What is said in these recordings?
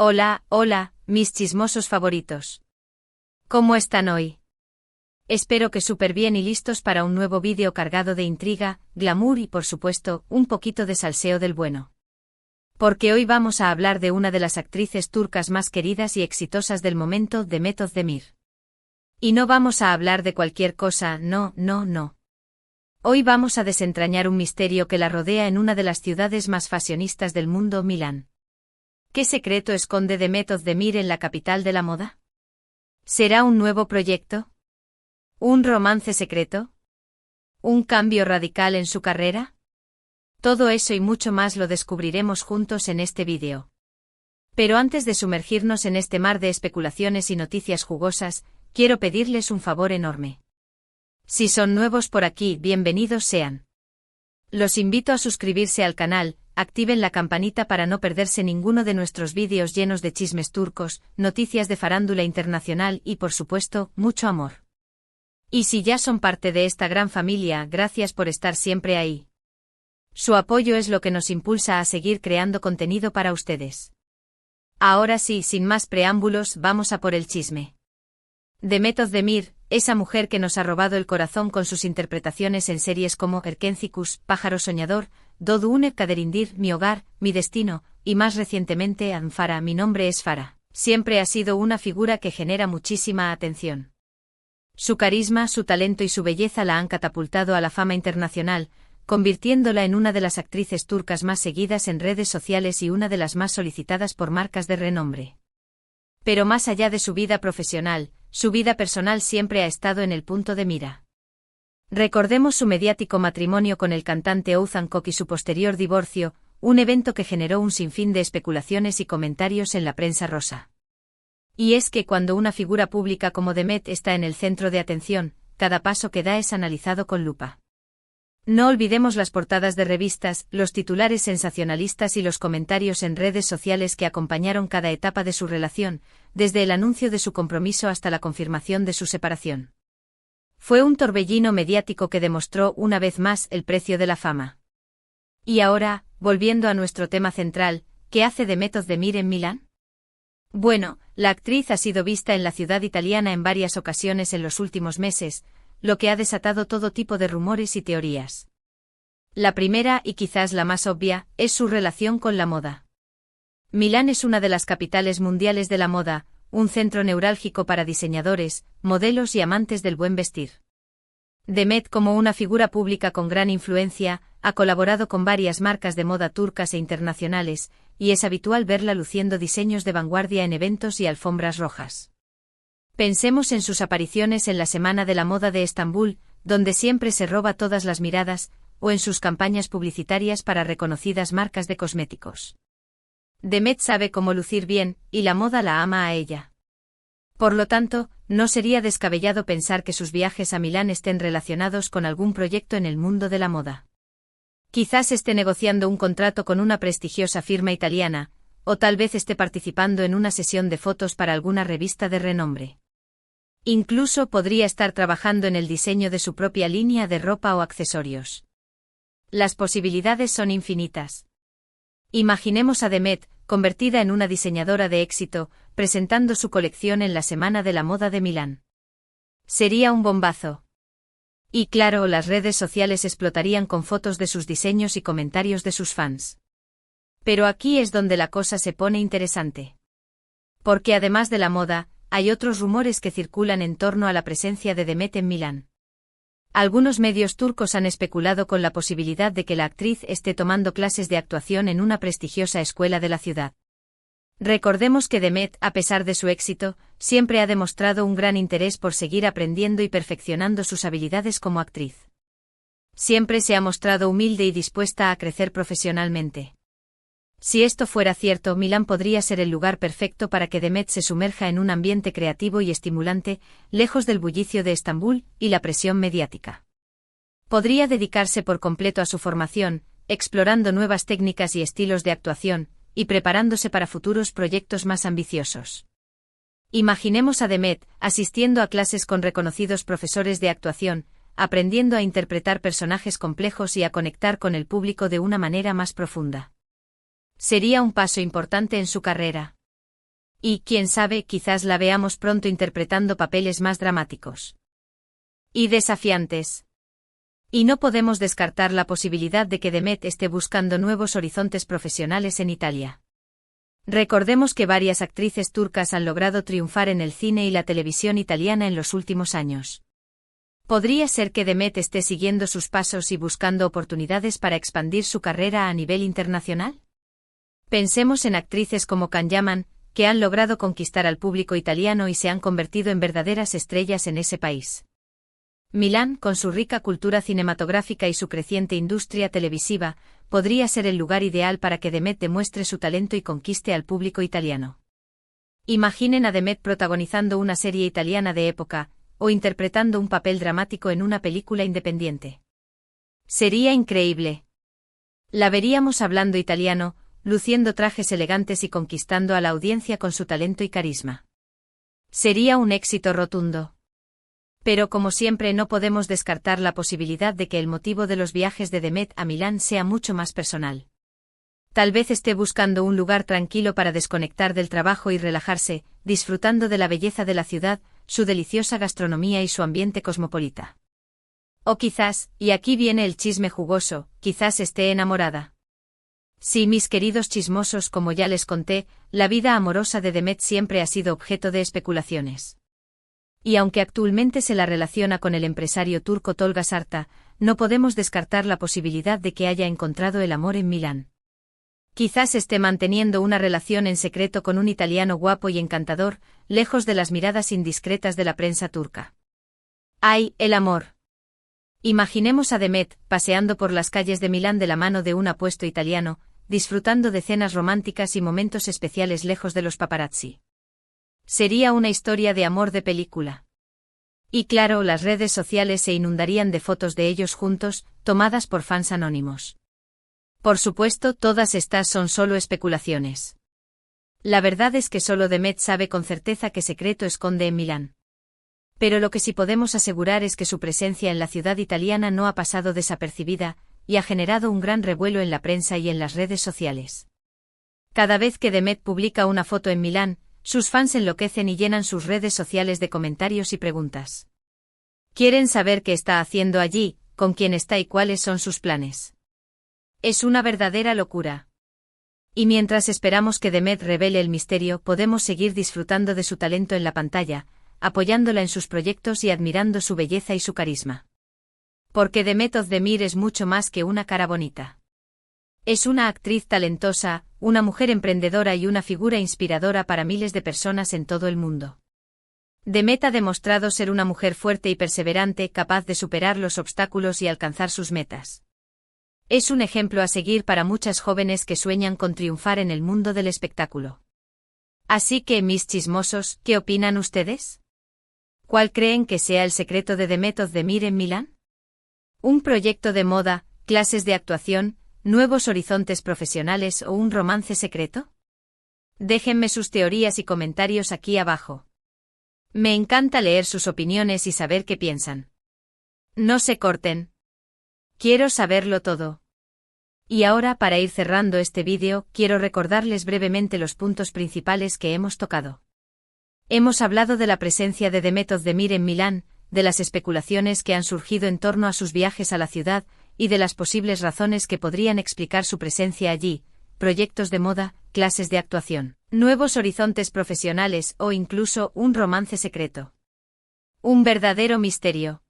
Hola, hola, mis chismosos favoritos. ¿Cómo están hoy? Espero que súper bien y listos para un nuevo vídeo cargado de intriga, glamour y por supuesto, un poquito de salseo del bueno. Porque hoy vamos a hablar de una de las actrices turcas más queridas y exitosas del momento, Demet Özdemir. Y no vamos a hablar de cualquier cosa, no. Hoy vamos a desentrañar un misterio que la rodea en una de las ciudades más fashionistas del mundo, Milán. ¿Qué secreto esconde Demet Özdemir en la capital de la moda? ¿Será un nuevo proyecto? ¿Un romance secreto? ¿Un cambio radical en su carrera? Todo eso y mucho más lo descubriremos juntos en este vídeo. Pero antes de sumergirnos en este mar de especulaciones y noticias jugosas, quiero pedirles un favor enorme. Si son nuevos por aquí, bienvenidos sean. Los invito a suscribirse al canal, activen la campanita para no perderse ninguno de nuestros vídeos llenos de chismes turcos, noticias de farándula internacional y por supuesto, mucho amor. Y si ya son parte de esta gran familia, gracias por estar siempre ahí. Su apoyo es lo que nos impulsa a seguir creando contenido para ustedes. Ahora sí, sin más preámbulos, vamos a por el chisme. Demet Özdemir, esa mujer que nos ha robado el corazón con sus interpretaciones en series como Erkencikus, Pájaro Soñador, Doğduğun Kaderindir, Mi Hogar, Mi Destino, y más recientemente Farah, Mi Nombre es Farah, siempre ha sido una figura que genera muchísima atención. Su carisma, su talento y su belleza la han catapultado a la fama internacional, convirtiéndola en una de las actrices turcas más seguidas en redes sociales y una de las más solicitadas por marcas de renombre. Pero más allá de su vida profesional, su vida personal siempre ha estado en el punto de mira. Recordemos su mediático matrimonio con el cantante Oğuzhan Koç y su posterior divorcio, un evento que generó un sinfín de especulaciones y comentarios en la prensa rosa. Y es que cuando una figura pública como Demet está en el centro de atención, cada paso que da es analizado con lupa. No olvidemos las portadas de revistas, los titulares sensacionalistas y los comentarios en redes sociales que acompañaron cada etapa de su relación, desde el anuncio de su compromiso hasta la confirmación de su separación. Fue un torbellino mediático que demostró una vez más el precio de la fama. Y ahora, volviendo a nuestro tema central, ¿qué hace Demet Özdemir en Milán? Bueno, la actriz ha sido vista en la ciudad italiana en varias ocasiones en los últimos meses, lo que ha desatado todo tipo de rumores y teorías. La primera, y quizás la más obvia, es su relación con la moda. Milán es una de las capitales mundiales de la moda, un centro neurálgico para diseñadores, modelos y amantes del buen vestir. Demet, como una figura pública con gran influencia, ha colaborado con varias marcas de moda turcas e internacionales, y es habitual verla luciendo diseños de vanguardia en eventos y alfombras rojas. Pensemos en sus apariciones en la Semana de la Moda de Estambul, donde siempre se roba todas las miradas, o en sus campañas publicitarias para reconocidas marcas de cosméticos. Demet sabe cómo lucir bien, y la moda la ama a ella. Por lo tanto, no sería descabellado pensar que sus viajes a Milán estén relacionados con algún proyecto en el mundo de la moda. Quizás esté negociando un contrato con una prestigiosa firma italiana, o tal vez esté participando en una sesión de fotos para alguna revista de renombre. Incluso podría estar trabajando en el diseño de su propia línea de ropa o accesorios. Las posibilidades son infinitas. Imaginemos a Demet, convertida en una diseñadora de éxito, presentando su colección en la Semana de la Moda de Milán. Sería un bombazo. Y claro, las redes sociales explotarían con fotos de sus diseños y comentarios de sus fans. Pero aquí es donde la cosa se pone interesante. Porque además de la moda, hay otros rumores que circulan en torno a la presencia de Demet en Milán. Algunos medios turcos han especulado con la posibilidad de que la actriz esté tomando clases de actuación en una prestigiosa escuela de la ciudad. Recordemos que Demet, a pesar de su éxito, siempre ha demostrado un gran interés por seguir aprendiendo y perfeccionando sus habilidades como actriz. Siempre se ha mostrado humilde y dispuesta a crecer profesionalmente. Si esto fuera cierto, Milán podría ser el lugar perfecto para que Demet se sumerja en un ambiente creativo y estimulante, lejos del bullicio de Estambul y la presión mediática. Podría dedicarse por completo a su formación, explorando nuevas técnicas y estilos de actuación, y preparándose para futuros proyectos más ambiciosos. Imaginemos a Demet asistiendo a clases con reconocidos profesores de actuación, aprendiendo a interpretar personajes complejos y a conectar con el público de una manera más profunda. Sería un paso importante en su carrera. Y, quién sabe, quizás la veamos pronto interpretando papeles más dramáticos y desafiantes. Y no podemos descartar la posibilidad de que Demet esté buscando nuevos horizontes profesionales en Italia. Recordemos que varias actrices turcas han logrado triunfar en el cine y la televisión italiana en los últimos años. ¿Podría ser que Demet esté siguiendo sus pasos y buscando oportunidades para expandir su carrera a nivel internacional? Pensemos en actrices como Can Yaman, que han logrado conquistar al público italiano y se han convertido en verdaderas estrellas en ese país. Milán, con su rica cultura cinematográfica y su creciente industria televisiva, podría ser el lugar ideal para que Demet demuestre su talento y conquiste al público italiano. Imaginen a Demet protagonizando una serie italiana de época, o interpretando un papel dramático en una película independiente. Sería increíble. La veríamos hablando italiano, luciendo trajes elegantes y conquistando a la audiencia con su talento y carisma. Sería un éxito rotundo. Pero como siempre no podemos descartar la posibilidad de que el motivo de los viajes de Demet a Milán sea mucho más personal. Tal vez esté buscando un lugar tranquilo para desconectar del trabajo y relajarse, disfrutando de la belleza de la ciudad, su deliciosa gastronomía y su ambiente cosmopolita. O quizás, y aquí viene el chisme jugoso, quizás esté enamorada. Sí, mis queridos chismosos, como ya les conté, la vida amorosa de Demet siempre ha sido objeto de especulaciones. Y aunque actualmente se la relaciona con el empresario turco Tolga Sarta, no podemos descartar la posibilidad de que haya encontrado el amor en Milán. Quizás esté manteniendo una relación en secreto con un italiano guapo y encantador, lejos de las miradas indiscretas de la prensa turca. ¡Ay, el amor! Imaginemos a Demet, paseando por las calles de Milán de la mano de un apuesto italiano, disfrutando de cenas románticas y momentos especiales lejos de los paparazzi. Sería una historia de amor de película. Y claro, las redes sociales se inundarían de fotos de ellos juntos, tomadas por fans anónimos. Por supuesto, todas estas son solo especulaciones. La verdad es que solo Demet sabe con certeza qué secreto esconde en Milán. Pero lo que sí podemos asegurar es que su presencia en la ciudad italiana no ha pasado desapercibida, y ha generado un gran revuelo en la prensa y en las redes sociales. Cada vez que Demet publica una foto en Milán, sus fans enloquecen y llenan sus redes sociales de comentarios y preguntas. Quieren saber qué está haciendo allí, con quién está y cuáles son sus planes. Es una verdadera locura. Y mientras esperamos que Demet revele el misterio, podemos seguir disfrutando de su talento en la pantalla, apoyándola en sus proyectos y admirando su belleza y su carisma. Porque Demet Özdemir es mucho más que una cara bonita. Es una actriz talentosa, una mujer emprendedora y una figura inspiradora para miles de personas en todo el mundo. Demet ha demostrado ser una mujer fuerte y perseverante, capaz de superar los obstáculos y alcanzar sus metas. Es un ejemplo a seguir para muchas jóvenes que sueñan con triunfar en el mundo del espectáculo. Así que, mis chismosos, ¿qué opinan ustedes? ¿Cuál creen que sea el secreto de Demet Özdemir en Milán? ¿Un proyecto de moda, clases de actuación, nuevos horizontes profesionales o un romance secreto? Déjenme sus teorías y comentarios aquí abajo. Me encanta leer sus opiniones y saber qué piensan. No se corten. Quiero saberlo todo. Y ahora, para ir cerrando este vídeo, quiero recordarles brevemente los puntos principales que hemos tocado. Hemos hablado de la presencia de Demet Özdemir en Milán, de las especulaciones que han surgido en torno a sus viajes a la ciudad, y de las posibles razones que podrían explicar su presencia allí, proyectos de moda, clases de actuación, nuevos horizontes profesionales o incluso un romance secreto. Un verdadero misterio.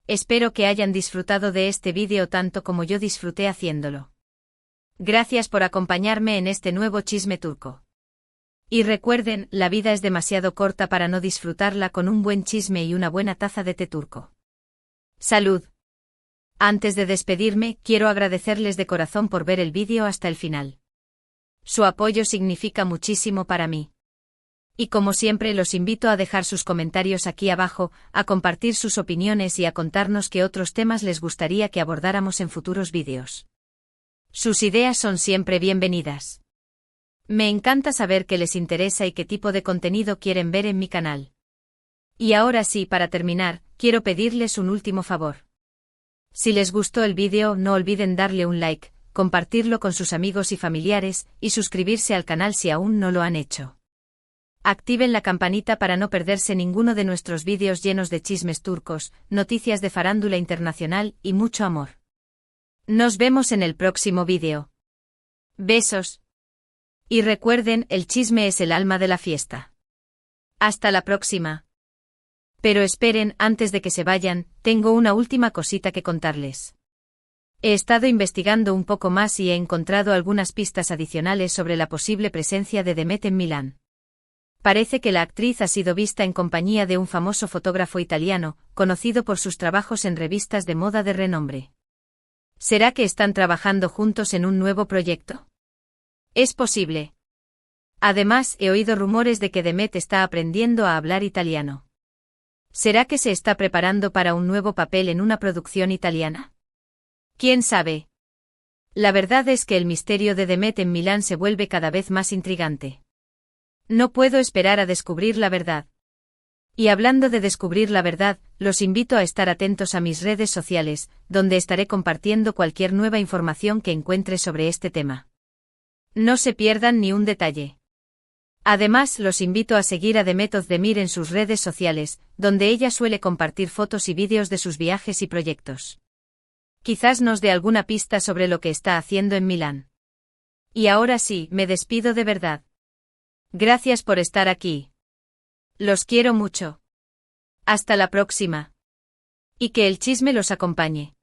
Espero que hayan disfrutado de este vídeo tanto como yo disfruté haciéndolo. Gracias por acompañarme en este nuevo chisme turco. Y recuerden, la vida es demasiado corta para no disfrutarla con un buen chisme y una buena taza de té turco. ¡Salud! Antes de despedirme, quiero agradecerles de corazón por ver el vídeo hasta el final. Su apoyo significa muchísimo para mí. Y como siempre los invito a dejar sus comentarios aquí abajo, a compartir sus opiniones y a contarnos qué otros temas les gustaría que abordáramos en futuros vídeos. Sus ideas son siempre bienvenidas. Me encanta saber qué les interesa y qué tipo de contenido quieren ver en mi canal. Y ahora sí, para terminar, quiero pedirles un último favor. Si les gustó el vídeo, no olviden darle un like, compartirlo con sus amigos y familiares, y suscribirse al canal si aún no lo han hecho. Activen la campanita para no perderse ninguno de nuestros vídeos llenos de chismes turcos, noticias de farándula internacional y mucho amor. Nos vemos en el próximo vídeo. Besos. Y recuerden, el chisme es el alma de la fiesta. Hasta la próxima. Pero esperen, antes de que se vayan, tengo una última cosita que contarles. He estado investigando un poco más y he encontrado algunas pistas adicionales sobre la posible presencia de Demet en Milán. Parece que la actriz ha sido vista en compañía de un famoso fotógrafo italiano, conocido por sus trabajos en revistas de moda de renombre. ¿Será que están trabajando juntos en un nuevo proyecto? Es posible. Además, he oído rumores de que Demet está aprendiendo a hablar italiano. ¿Será que se está preparando para un nuevo papel en una producción italiana? ¿Quién sabe? La verdad es que el misterio de Demet en Milán se vuelve cada vez más intrigante. No puedo esperar a descubrir la verdad. Y hablando de descubrir la verdad, los invito a estar atentos a mis redes sociales, donde estaré compartiendo cualquier nueva información que encuentre sobre este tema. No se pierdan ni un detalle. Además, los invito a seguir a Demet Özdemir en sus redes sociales, donde ella suele compartir fotos y vídeos de sus viajes y proyectos. Quizás nos dé alguna pista sobre lo que está haciendo en Milán. Y ahora sí, me despido de verdad. Gracias por estar aquí. Los quiero mucho. Hasta la próxima. Y que el chisme los acompañe.